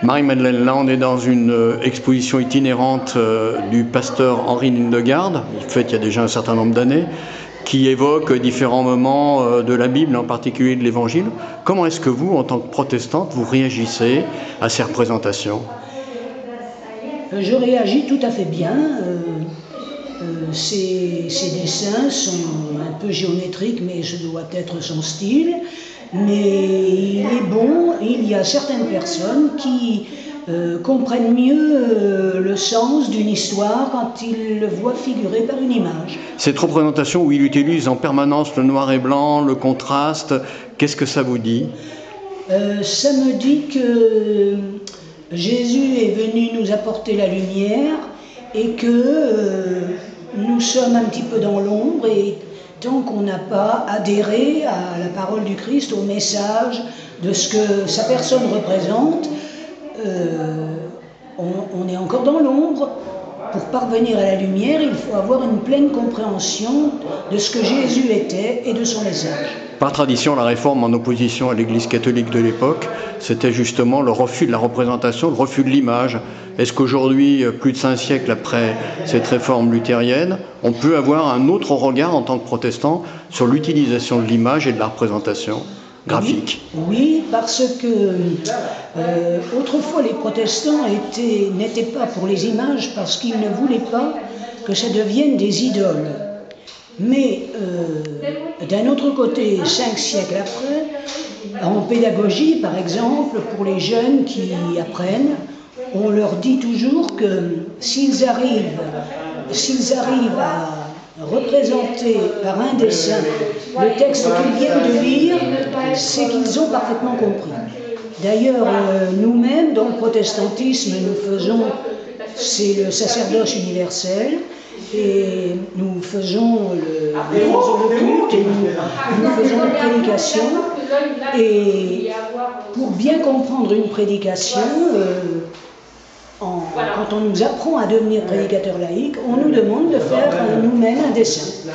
Marie-Madeleine, là on est dans une exposition itinérante du pasteur Henri Lindegarde, faite il y a déjà un certain nombre d'années, qui évoque différents moments de la Bible, en particulier de l'Évangile. Comment est-ce que vous, en tant que protestante, vous réagissez à ces représentations? Je réagis tout à fait bien. Ces dessins sont un peu géométriques, mais ce doit être son style. Mais il est bon, il y a certaines personnes qui comprennent mieux le sens d'une histoire quand ils le voient figurer par une image. Cette représentation où il utilise en permanence le noir et blanc, le contraste, qu'est-ce que ça vous dit? Ça me dit que Jésus est venu nous apporter la lumière et que nous sommes un petit peu dans l'ombre, et tant qu'on n'a pas adhéré à la parole du Christ, au message de ce que sa personne représente, on est encore dans l'ombre. Pour parvenir à la lumière, il faut avoir une pleine compréhension de ce que Jésus était et de son message. Par tradition, la réforme en opposition à l'Église catholique de l'époque, c'était justement le refus de la représentation, le refus de l'image. Est-ce qu'aujourd'hui, plus de 5 siècles après cette réforme luthérienne, on peut avoir un autre regard en tant que protestant sur l'utilisation de l'image et de la représentation graphique? Oui, parce que autrefois les protestants n'étaient pas pour les images parce qu'ils ne voulaient pas que ça devienne des idoles. Mais d'un autre côté, 5 siècles après, en pédagogie par exemple, pour les jeunes qui apprennent, on leur dit toujours que s'ils arrivent à représenter par un dessin le texte qu'ils viennent de lire, c'est qu'ils ont parfaitement compris. D'ailleurs, nous-mêmes, dans le protestantisme, c'est le sacerdoce universel, et nous faisons le culte, et nous faisons la prédication. Et pour bien comprendre une prédication, quand on nous apprend à devenir prédicateur laïque, on nous demande de faire nous-mêmes un dessin.